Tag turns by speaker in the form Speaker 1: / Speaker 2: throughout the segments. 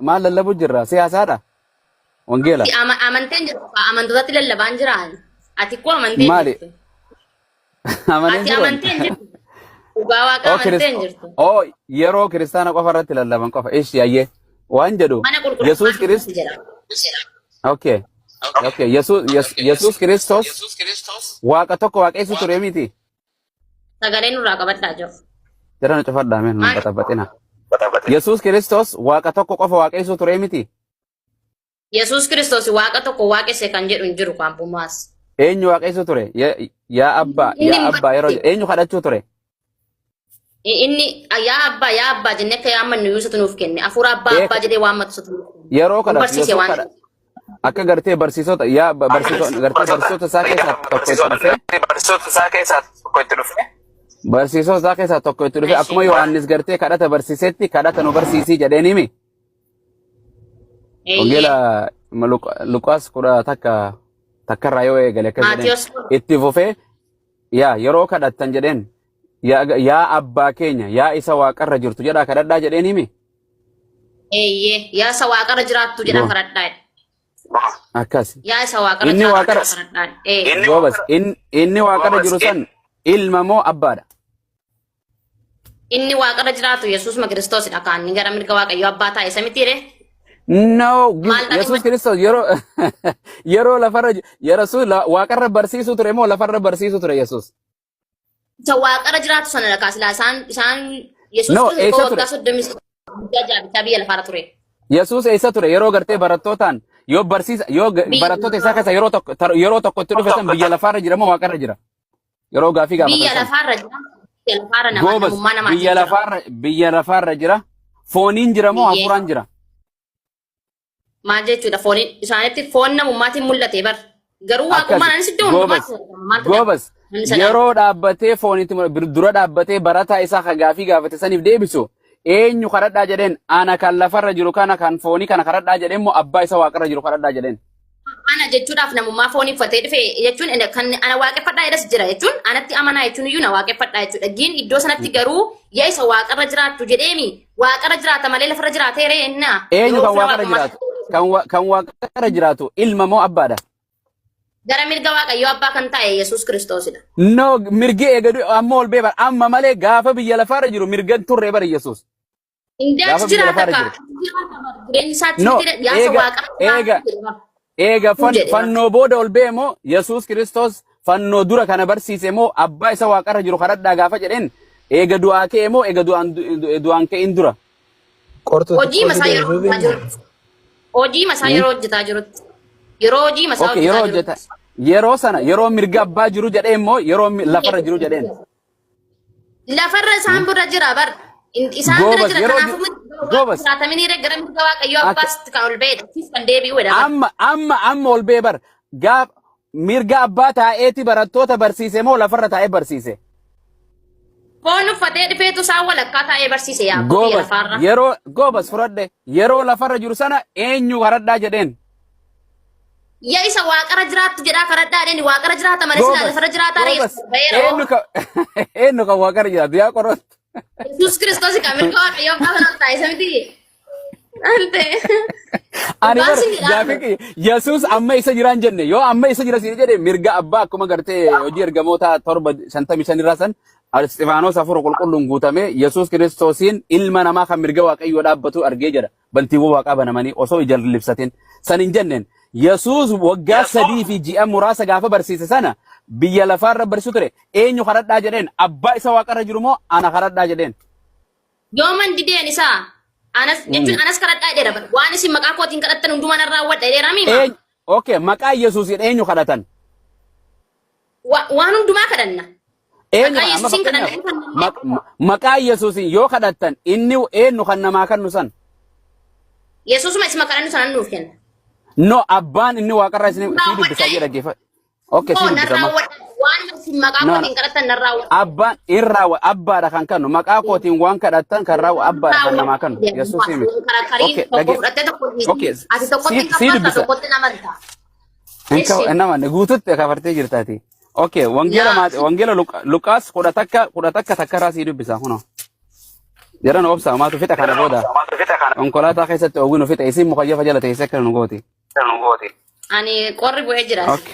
Speaker 1: maal lallabu jirra siyaasaadha wangeela
Speaker 2: amanteen jirtu amantootatti lallabaan jiraan ati ko amanteen
Speaker 1: maali
Speaker 2: jirtu
Speaker 1: amanen
Speaker 2: ati
Speaker 1: jiran
Speaker 2: amanteen jirtu dhugaa waaqa
Speaker 1: oo
Speaker 2: amanteen jirtu
Speaker 1: oo yeroo kiristaana qofa irratti lallaban qofa ishi ayyee waan jedhu
Speaker 2: mana
Speaker 1: yesus kirist
Speaker 2: qulqullummaatti jira
Speaker 1: okay okay yesus kristos waaqa tokko waaqessu ture miti
Speaker 2: sagalee nurraa qabadhaa jiru
Speaker 1: jedhana cufadhaa men nun baxabaxina yesus kristos waaqa tokko qofa waaqessu ture miti
Speaker 2: Yesus Kiristoos waaqa tokko waaqesse kan jedhu hin jiru kan bumaas
Speaker 1: eenyu waaqessu ture yaa abbaa yeroo eenyu kadhachuu ture
Speaker 2: inni yaa abbaa jennee akka yaammannu yuusatu nuuf kenne afuura abbaa jedhee waammatu satu
Speaker 1: yeroo kadhatu akka gartee barsiisota barsiisota isaa keessaa tokko itti dhufe akkuma Yohaannis gartee kadhata barsiisetti kadhata nu barsiisii jedheen himi wangeela Luqaas kudha takkarraa yoo eegale akka jedheen itti fufee yeroo kadhattan jedheen yaa abbaa keenya yaa isa waaqarra jirtu jedhaa kadhadhaa jedheen himi
Speaker 2: yaa isa waaqarra jiraattu jedhaa kadhadhaa
Speaker 1: akkas
Speaker 2: yaa isa waaqarra jiraattu kadhadhaa
Speaker 1: inni waaqarra jiru san ilma moo abbaadha
Speaker 2: inni waaqarra jiraatu Yesuus Kiristoosidha kan inni gara mirga Waaqayyoo abbaa taa'e samitiire
Speaker 1: no Yesuus Kristos yeroo lafarra Yesuus waaqarra barsiisu ture moo lafarra barsiisu ture Yesuus
Speaker 2: isa waaqarra jiraatu sana kaasila isaan Yesuus Kristos biyya lafarra ture
Speaker 1: Yesuus eessa ture yeroo gartee barattootaan yoo barattoota isaa keessa yeroo tokko itti dhufe san biyya lafarra jira moo waaqarra jira yeroo gaafii gaafatan
Speaker 2: biyya lafarra jira
Speaker 1: biyya lafarra jira fooniin jira moo hafuuraan jira
Speaker 2: maal jechuudha fooniin isaanitti foon namummaatiin mul'ate bar garuu waaqummaan anis iddoo
Speaker 1: goobas yeroo dhaabbatee foonitti dura dhaabbatee barataa isaa ka gaafii gaafate saniif deebisu eenyu kadhadhaa jedheen ana kan lafarra jiru kana kan foonii kana kadhadhaa jedheen moo abbaa isa waaqarra jiru kadhadhaa jedheen
Speaker 2: ana jechuudhaaf namummaa foonii uffatee dhufe jechuun kan ana waaqeffadhaa jedhas jira jechuun anatti amanaa jechuun iyyuu na waaqeffadhaa jechuudha giin iddoo sanatti garuu yaa isa waaqarra jiraattu jedheemi waaqarra jiraata malee lafarra jiraatee reenna
Speaker 1: eenyu kan waaqarra jiraatu kan waaqarra jiraatu ilma moo abbaadha
Speaker 2: gara mirga Waaqayyoo abbaa kan ta'e Yesuus Kiristoosidha
Speaker 1: no mirgi eegadu amma ol bee bar amma malee gaafa biyya lafarra jiru mirgan turre bar Yesuus
Speaker 2: indees jiraata ka jireenyi isaatti
Speaker 1: eega fannoo booda ol bee moo Yesuus Kristos fannoo dura kana barsiise moo abbaa isa waaqarra jiru kadhadhaa gaafa jedheen eega du'aa ka'e moo eega du'aan ka'in dura
Speaker 2: hojii masaa yeroo hojjetaa jirutti yeroo hojii masaa hojjetaa
Speaker 1: yeroo sana yeroo mirga abbaa jiru jedheen moo yeroo lafarra jiru jedheen
Speaker 2: lafarra isaan bira jira bar isaan bira jira kanaafuu jiraatanii gara mirga Waaqayyoo abbaatti kan ol ba'edha kan deebi'uudha
Speaker 1: amma ol bee bar gaaf mirga abbaa taa'eeti barattoota barsiise moo lafarra taa'ee barsiise
Speaker 2: foon uffatee dhufeetu isaan walakkaa taa'ee barsiise yaa lafarra
Speaker 1: goobas fudhadhe yeroo lafarra jiru sana eenyu kadhadhaa jedheen
Speaker 2: yaa isa waaqarra jiraattu jedhaa kadhadhaa jedheen waaqarra jiraata malee sila lafarra jiraataa
Speaker 1: eenyu kan waaqarra jiraatu yaa qorot
Speaker 2: Yesuus Kiristoos kan mirga Waaqayyoo abbaa taa'e samiti
Speaker 1: ani bar gaafii Yesuus amma isa jiraan jenne yoo amma isa jira siin jedhe mirga abbaa akkuma gartee hojii ergamoota 755 irraa san Istifaanos afur qulqulluun guutame Yesuus Kiristoosiin ilma namaa kan mirga Waaqayyoo dhaabbatu argee jira bantiiwwan waaqaa banamanii osoo ijaan libsatin san hin jenneen Yesuus waggaa 3 fi ji'a muraasa gaafa barsiise sana biyya lafaarra barsiisu ture eenyu kadhadhaa jedheen abbaa isa waaqarra jiru moo ana kadhadhaa jedheen
Speaker 2: yooman dideen isaa anas jechuun anas kadhadhaa jedha waan isin maqaa kootiin kadhattan hundumaa narraa raawwadha jedheera miima
Speaker 1: okay maqaa Yesuus eenyu kadhatan
Speaker 2: waan hundumaa kadhanna
Speaker 1: maqaa Yesuus yoo kadhattan inni eenyu kan namaa kannu san
Speaker 2: Yesuusuma isma kadhannu sanan nuuf kenna
Speaker 1: no abbaan inni waaqarra isin dubbisaa jedha geeffa okay si dubbisa
Speaker 2: waan isin maqaa kootiin kadhattan narraa
Speaker 1: abbaan irraa abbaadha kan kannu maqaa kootiin waan kadhattan kan raawwa abbaadha kan namaa kannu Yesuus himi okay si dubbisa nama guututti kafartee jirtaati okay wangeela Luqaas kudha takka takkarraa si dubbisa huno Jaran obsa maatu fita kana booda. Konkolaataa keessatti oowwinu fita isin mukayyafa jala teessee akka nu gooti.
Speaker 2: Ani qorri bu'ee jira.
Speaker 1: Okay.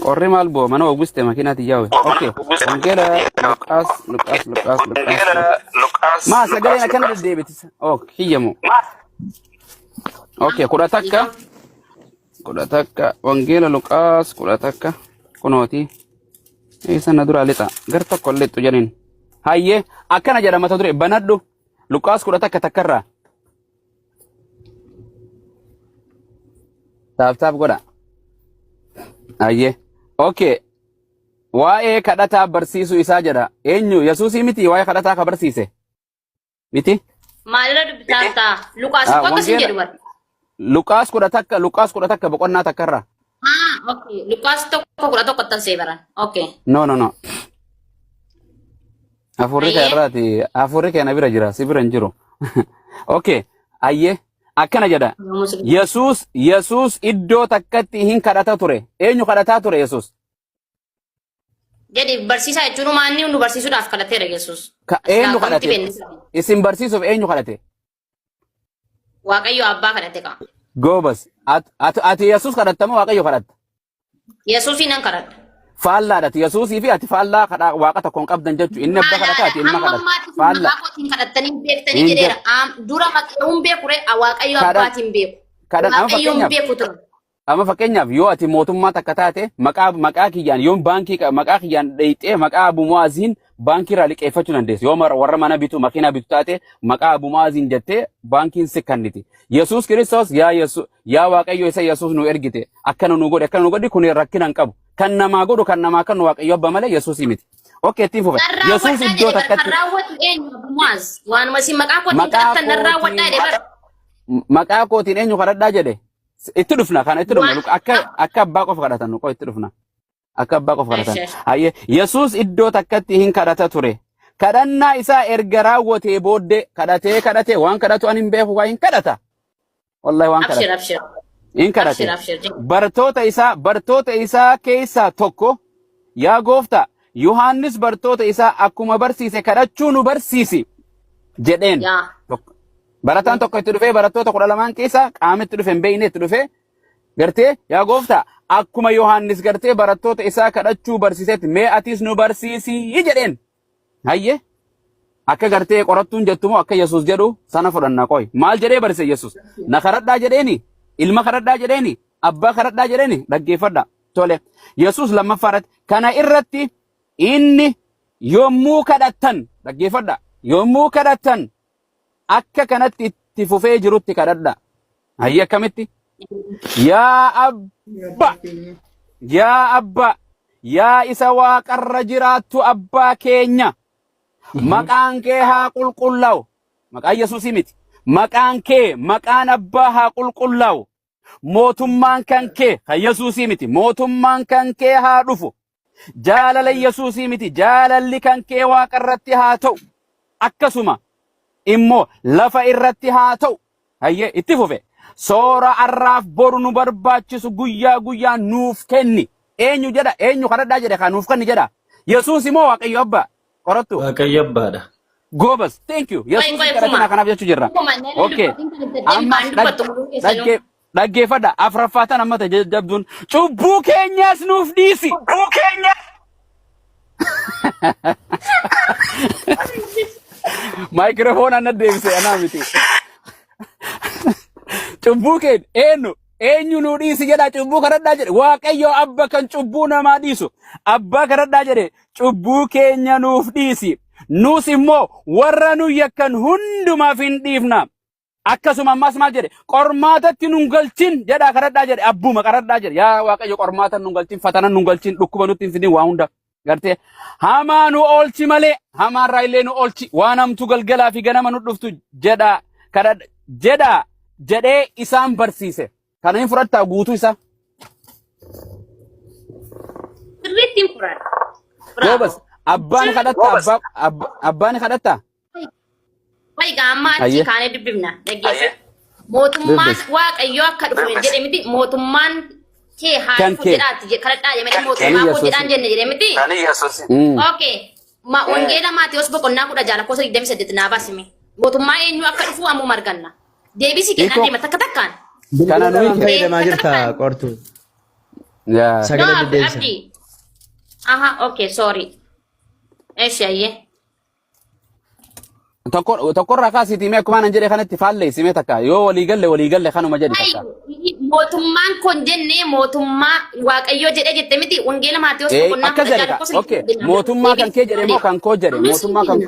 Speaker 1: Qorri maal bu'o mana oowwiste makiinaati yaa'u. Okay. Wangeela Luqaas. Maa sagaleen akkana deddeebitisa. Okay hiyyamu. Okay kudha takka wangeela Luqaas kudha takka kunooti. Isa na dura lixa gar tokko lixu jedhin. Hayyee akkana jedhama ture banadhu Luqaas kudha takka takkarraa. Taaf godha. Hayyee. Okay. Waa'ee kadhataa barsiisuu isaa jedha. Eenyu Yesuusii miti waa'ee kadhataa ka barsiise. Miti?
Speaker 2: Maalirra dubbisaaftaa? Luqaas akkasii jedhu bar.
Speaker 1: Luqaas kudha takka boqonnaa takkarraa.
Speaker 2: Okay. Luqaas tokko kudha tokko tansee baran. Okay.
Speaker 1: No. Afurri keenya bira jira si bira hin jiru. Okay. Ayyee akkana jedha. Yesuus iddoo takkatti hin kadhata ture. Eenyu kadhataa ture Yesuus?
Speaker 2: Jadi barsiisaa jechuun maanni hundu barsiisuudhaaf kadhateera Yesuus.
Speaker 1: Eenyu kadhate? Isin barsiisuuf eenyu kadhate?
Speaker 2: Waaqayyo abbaa kadhate ka.
Speaker 1: Goobas. Ati Yesuus kadhattama Waaqayyo kadhatta?
Speaker 2: Yesuusiin nan kadhadha.
Speaker 1: Faallaadha. Yesuusii fi ati faallaa waaqa tokkoon qabdan jechuudha. Inni abbaa kadhataa ati ilma kadhata.
Speaker 2: Faallaa. Waaqotiin kadhattanii beektanii jedheera. Dura maqaan beekure Waaqayyo abbaatiin beeku. Waaqayyoon beeku ture.
Speaker 1: Amma fakkeenyaaf yoo ati mootummaa takka taate maqaa kiyyaan yoo maqaa kiyyaan dheeyxee maqaa Abu Mu'aaziin baankii irraa liqeeffachuu dandeessi. Yoo warra mana bitu makiinaa bitu taate maqaa Abu Mu'aaziin jettee baankiin si kanniti. Yesuus Kiristoos yaa Waaqayyo isa Yesuus nu ergite akkana nu godhi kun rakkina hin qabu. Kan namaa godhu kan namaa kan Waaqayyo abba malee Yesuusii miti. Okay ittiin fufe. Yesuus iddoo takkatti.
Speaker 2: Raawwatu eenyu Abu Mu'aaz waanuma si maqaa kootiin kadhattan nan raawwadhaa jedhe bara.
Speaker 1: Maqaa kootiin eenyu kadhadhaa jedhe. Itti dhufna kana itti dhufna akka abbaa qofa kadhatan nu itti dhufna akka abbaa qofa kadhatan hayyee Yesuus iddoo takkatti hin kadhata ture kadhannaa isaa erga raawwatee booddee kadhatee waan kadhatu ani hin beeku waa hin kadhata wallahi waan kadhata hin kadhate bartoota isaa keessaa tokko yaa gooftaa Yohaannis bartoota isaa akkuma barsiise kadhachuu nu barsiisi jedheen barataan tokko itti dhufee barattoota 12 keessa qaamitti dhufe beeyne itti dhufe gartee yaa gooftaa akkuma Yohaannis gartee barattoota isaa kadhachuu barsiisetti mee atis nu barsiisi jedheen hayyee akka gartee qorattuun jettumoo akka Yesuus jedhu sana fudhanna qoy maal jedhee barsiise Yesuus na kadhadhaa jedheeni ilma kadhadhaa jedheeni abbaa kadhadhaa jedheeni dhaggeeffadha tole Yesuus lammaffaarratti kana irratti inni yommuu kadhattan dhaggeeffadha yommuu kadhattan akka kanatti itti fufee jirutti kadhadha. Hayya akkamitti? Yaa Abba, yaa isa waaqarra jiraattu abbaa keenya. Maqaan kee haa qulqullaa'u. Maqaan Yesuusii miti. Maqaan abbaa haa qulqullaa'u. Mootummaan kan kee kan Yesuusii miti. Mootummaan kan kee haa dhufu. Jaalala Yesuusii miti. Jaalalli kan kee waaqarratti haa ta'u. Akkasuma. Immoo lafa irratti haa ta'u hayyee itti fufe soora arraaf boru nu barbaachisu guyyaa nuuf kenni eenyu kadhadhaa jedhe kan nuuf kenni jedha Yesuus immoo Waaqayyo abbaa qorattu
Speaker 3: Waaqayyo abbaadha
Speaker 1: goobas thank you Yesuus kadhachuu kanaaf jechuu jirra okay amma dhaggeeffadha afraffaatan amma jabduun cubbuu keenyaas nuuf dhiisi Microphone anna deebise anaa miti. Cubbuu keen eenyu nu dhiisi jedha cubbuu kadhadhaa jedhe Waaqayyo abba kan cubbuu namaa dhiisu abbaa kadhadhaa jedhe cubbuu keenya nuuf dhiisi nus immoo warra nu yakkan hundumaaf hin dhiifna akkasuma ammas maal jedhe qormaatatti nun galchin jedha kadhadhaa jedhe abbuma kadhadhaa jedhe yaa Waaqayyo qormaata nun galchin fatana nun galchin dhukkuba nutti hin fidin waa hunda garte hamaa nu oolchi malee hamaarraa illee nu oolchi waan hamtu galgalaa fi ganama nu dhuftu jedha jedhee isaan barsiise kana hin fudhattaa guutuu isaa
Speaker 2: sirriitti fudhadha
Speaker 1: goobas abbaan kadhatta abbaan kadhatta
Speaker 2: way gaamma achi kaanee dubbifna dhaggeessa mootummaan Waaqayyo akka dhufu jedhe miti mootummaan kee haa dhufu jedhaati kadhadhaa jedhe mootummaa koo jedhaan jenne jedhe miti okay wangeela Maatiyos boqonnaa 16:28 naa baasime. Mootummaa eenyu akka dhufu ammoo marganna. Deebisii kennan deema takka takkaan.
Speaker 1: Kana nuyi
Speaker 3: fayyadamaa jirta qortu.
Speaker 1: yaa
Speaker 3: Sagalee deddeebisa.
Speaker 2: Abdi. Aha, okay, sorry. Eeshaye.
Speaker 1: tokkorraa kaasiitii mee akkuma nan jedhe kanatti faalleessi mee takka yoo walii galle kanuma jedhi takka.
Speaker 2: Mootummaan kun jennee mootummaa Waaqayyoo jedhee jette miti wangeela Maatiyos boqonnaa
Speaker 1: Akka jedhe ka okay mootummaa kan kee jedhe moo kan koo jedhe mootummaa kan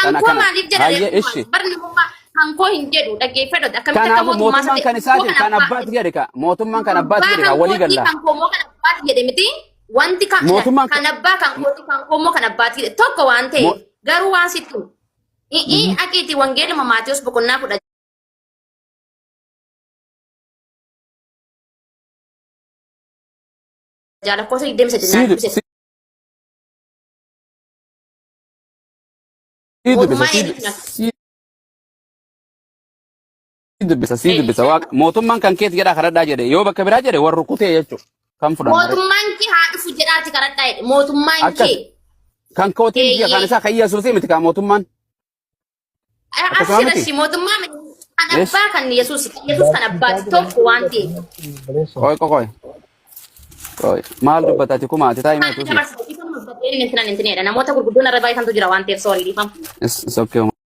Speaker 2: kan koo maaliif
Speaker 1: Hayyee,
Speaker 2: jedhe
Speaker 1: ishi.
Speaker 2: barnummaa kan koo hin jedhu dhaggeeffadhu akkamitti akka
Speaker 1: Kanaafuu
Speaker 2: mootummaa
Speaker 1: mootummaan kan isaatiin kan abbaati jedhe ka mootummaan kan abbaati jedhe ka walii galla.
Speaker 2: kan koo moo kan abbaati jedhe miti wanti kan
Speaker 1: Mootummaan
Speaker 2: kan abbaa kan kooti kan koo moo kan abbaati jedhe tokko waan ta'e garuu waan sittu aqiiti wangeeluma Maatiyos boqonnaa 10 Jaalakkoota 28
Speaker 1: dubbisa waaqa mootummaan kan keeti jedhaa kadhadhaa jedhe yoo bakka biraa jedhe warra rukutee jechuudha kan fudhanne
Speaker 2: mootummaan kee haa dhufu jedhaati kadhadhaa jedhe mootummaan kee
Speaker 1: kan kootiin biyya kan isaa kan Yesuusii miti kan mootummaan
Speaker 2: asirratti mootummaa kan abbaa kan Yesuus kan abbaati tokko waan ta'eef
Speaker 1: qoy maal dubbatati kumaati taa'imee tuuti
Speaker 2: namoota gurguddoon irra baay'atantu jira waan ta'eef soorii dhiifama.
Speaker 1: It's okay.